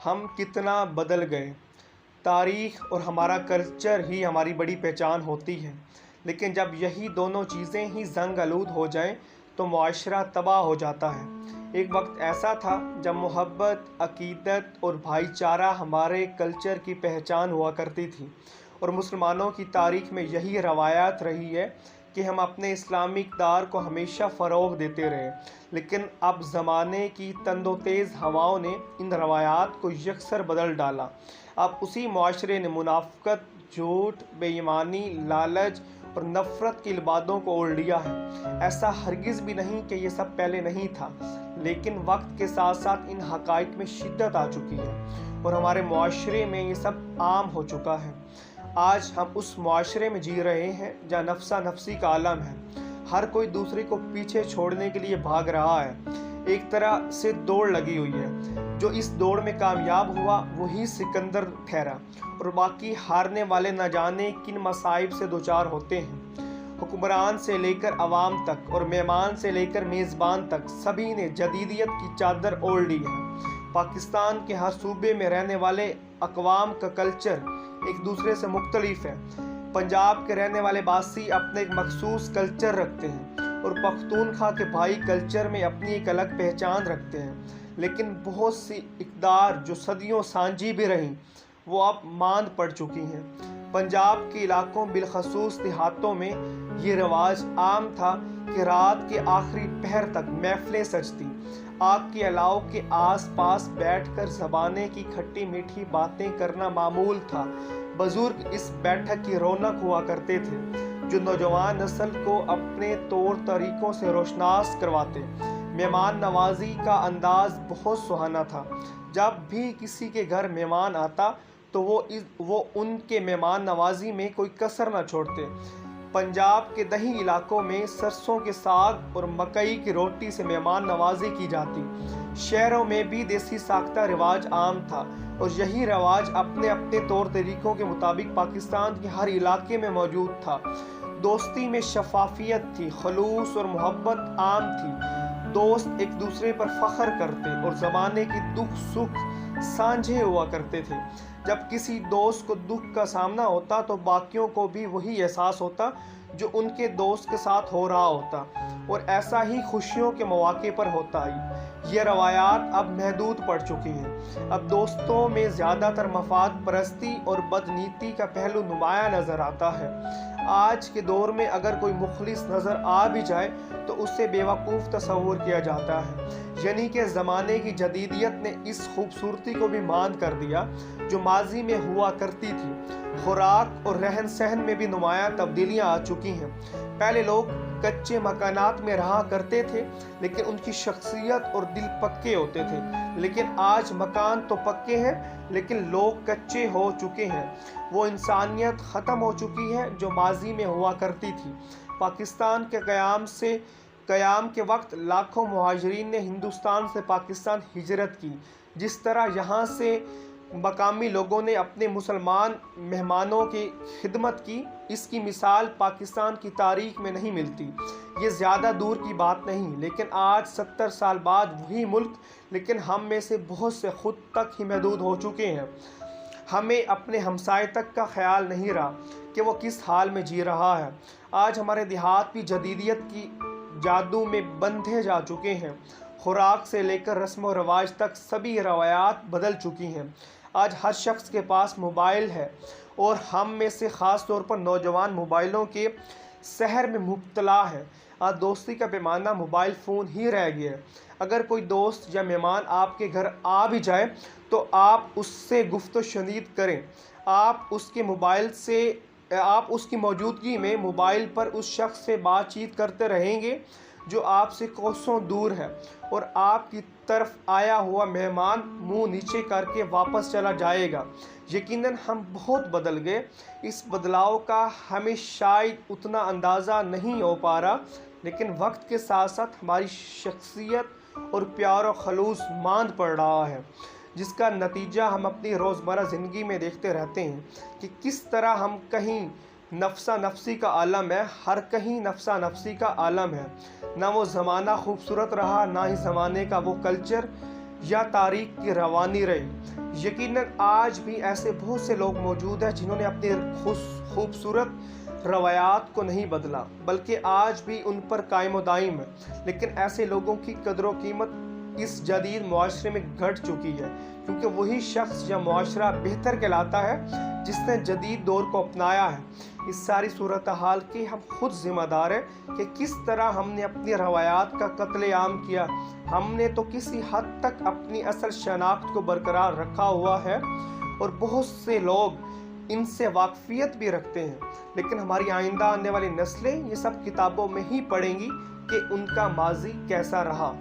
ہم کتنا بدل گئے۔ تاریخ اور ہمارا کلچر ہی ہماری بڑی پہچان ہوتی ہے، لیکن جب یہی دونوں چیزیں ہی زنگ آلود ہو جائیں تو معاشرہ تباہ ہو جاتا ہے۔ ایک وقت ایسا تھا جب محبت، عقیدت اور بھائی چارہ ہمارے کلچر کی پہچان ہوا کرتی تھی، اور مسلمانوں کی تاریخ میں یہی روایات رہی ہے کہ ہم اپنے اسلامی اقدار کو ہمیشہ فروغ دیتے رہے۔ لیکن اب زمانے کی تند و تیز ہواؤں نے ان روایات کو یکسر بدل ڈالا۔ اب اسی معاشرے نے منافقت، جھوٹ، بے ایمانی، لالچ اور نفرت کے لبادوں کو اوڑھ لیا ہے۔ ایسا ہرگز بھی نہیں کہ یہ سب پہلے نہیں تھا، لیکن وقت کے ساتھ ساتھ ان حقائق میں شدت آ چکی ہے اور ہمارے معاشرے میں یہ سب عام ہو چکا ہے۔ آج ہم اس معاشرے میں جی رہے ہیں جہاں نفسا نفسی کا عالم ہے۔ ہر کوئی دوسرے کو پیچھے چھوڑنے کے لیے بھاگ رہا ہے۔ ایک طرح سے دوڑ لگی ہوئی ہے۔ جو اس دوڑ میں کامیاب ہوا وہی سکندر ٹھہرا، اور باقی ہارنے والے نہ جانے کن مصائب سے دوچار ہوتے ہیں۔ حکمران سے لے کر عوام تک اور مہمان سے لے کر میزبان تک سبھی نے جدیدیت کی چادر اوڑھ لی ہے۔ پاکستان کے ہر صوبے میں رہنے والے اقوام کا کلچر ایک دوسرے سے مختلف ہے۔ پنجاب کے رہنے والے باسی اپنے ایک مخصوص کلچر رکھتے ہیں، اور پختونخوا کے بھائی کلچر میں اپنی ایک الگ پہچان رکھتے ہیں، لیکن بہت سی اقدار جو صدیوں سانجھی بھی رہیں وہ اب ماند پڑ چکی ہیں۔ پنجاب کے علاقوں بالخصوص دیہاتوں میں یہ رواج عام تھا کہ رات کے آخری پہر تک محفلیں سجتی، آگ کے الاؤ کے آس پاس بیٹھ کر زبانے کی کھٹی میٹھی باتیں کرنا معمول تھا۔ بزرگ اس بیٹھک کی رونق ہوا کرتے تھے، جو نوجوان نسل کو اپنے طور طریقوں سے روشناس کرواتے۔ مہمان نوازی کا انداز بہت سہانا تھا۔ جب بھی کسی کے گھر مہمان آتا تو وہ ان کے مہمان نوازی میں کوئی کسر نہ چھوڑتے۔ پنجاب کے دیہی علاقوں میں سرسوں کے ساگ اور مکئی کی روٹی سے مہمان نوازی کی جاتی۔ شہروں میں بھی دیسی ساختہ رواج عام تھا، اور یہی رواج اپنے اپنے طور طریقوں کے مطابق پاکستان کے ہر علاقے میں موجود تھا۔ دوستی میں شفافیت تھی، خلوص اور محبت عام تھی۔ دوست ایک دوسرے پر فخر کرتے اور زمانے کی دکھ سکھ سانجھے ہوا کرتے تھے۔ جب کسی دوست کو دکھ کا سامنا ہوتا تو باقیوں کو بھی وہی احساس ہوتا جو ان کے دوست کے ساتھ ہو رہا ہوتا، اور ایسا ہی خوشیوں کے مواقع پر ہوتا ہی۔ یہ روایات اب محدود پڑ چکی ہیں۔ اب دوستوں میں زیادہ تر مفاد پرستی اور بدنیتی کا پہلو نمایاں نظر آتا ہے۔ آج کے دور میں اگر کوئی مخلص نظر آ بھی جائے تو اسے بیوقوف تصور کیا جاتا ہے، یعنی کہ زمانے کی جدیدیت نے اس خوبصورتی کو بھی ماند کر دیا جو ماضی میں ہوا کرتی تھی۔ خوراک اور رہن سہن میں بھی نمایاں تبدیلیاں آ چکی ہیں۔ پہلے لوگ کچے مکانات میں رہا کرتے تھے، لیکن ان کی شخصیت اور دل پکے ہوتے تھے۔ لیکن آج مکان تو پکے ہیں لیکن لوگ کچے ہو چکے ہیں۔ وہ انسانیت ختم ہو چکی ہے جو ماضی میں ہوا کرتی تھی۔ پاکستان کے قیام کے وقت لاکھوں مہاجرین نے ہندوستان سے پاکستان ہجرت کی۔ جس طرح یہاں سے مقامی لوگوں نے اپنے مسلمان مہمانوں کی خدمت کی، اس کی مثال پاکستان کی تاریخ میں نہیں ملتی۔ یہ زیادہ دور کی بات نہیں، لیکن آج 70 سال بعد وہی ملک، لیکن ہم میں سے بہت سے خود تک ہی محدود ہو چکے ہیں۔ ہمیں اپنے ہمسائے تک کا خیال نہیں رہا کہ وہ کس حال میں جی رہا ہے۔ آج ہمارے دیہات بھی جدیدیت کی جادو میں بندھے جا چکے ہیں۔ خوراک سے لے کر رسم و رواج تک سبھی روایات بدل چکی ہیں۔ آج ہر شخص کے پاس موبائل ہے، اور ہم میں سے خاص طور پر نوجوان موبائلوں کے سحر میں مبتلا ہے۔ آج دوستی کا پیمانہ موبائل فون ہی رہ گیا ہے۔ اگر کوئی دوست یا مہمان آپ کے گھر آ بھی جائے تو آپ اس سے گفت و شنید کریں۔ آپ اس کی موجودگی میں موبائل پر اس شخص سے بات چیت کرتے رہیں گے جو آپ سے کوسوں دور ہے، اور آپ کی طرف آیا ہوا مہمان منہ نیچے کر کے واپس چلا جائے گا۔ یقیناً ہم بہت بدل گئے۔ اس بدلاؤ کا ہمیں شاید اتنا اندازہ نہیں ہو پا رہا، لیکن وقت کے ساتھ ساتھ ہماری شخصیت اور پیار و خلوص ماند پڑ رہا ہے، جس کا نتیجہ ہم اپنی روزمرہ زندگی میں دیکھتے رہتے ہیں کہ کس طرح ہم کہیں نفسا نفسی کا عالم ہے، ہر کہیں نفسا نفسی کا عالم ہے۔ نہ وہ زمانہ خوبصورت رہا، نہ ہی زمانے کا وہ کلچر یا تاریخ کی روانی رہی۔ یقیناً آج بھی ایسے بہت سے لوگ موجود ہیں جنہوں نے اپنی خوبصورت روایات کو نہیں بدلا، بلکہ آج بھی ان پر قائم و دائم ہے۔ لیکن ایسے لوگوں کی قدر و قیمت اس جدید معاشرے میں گھٹ چکی ہے، کیونکہ وہی شخص یا معاشرہ بہتر کہلاتا ہے جس نے جدید دور کو اپنایا ہے۔ اس ساری صورتحال کی ہم خود ذمہ دار ہیں کہ کس طرح ہم نے اپنی روایات کا قتل عام کیا۔ ہم نے تو کسی حد تک اپنی اصل شناخت کو برقرار رکھا ہوا ہے، اور بہت سے لوگ ان سے واقفیت بھی رکھتے ہیں، لیکن ہماری آئندہ آنے والی نسلیں یہ سب کتابوں میں ہی پڑھیں گی کہ ان کا ماضی کیسا رہا۔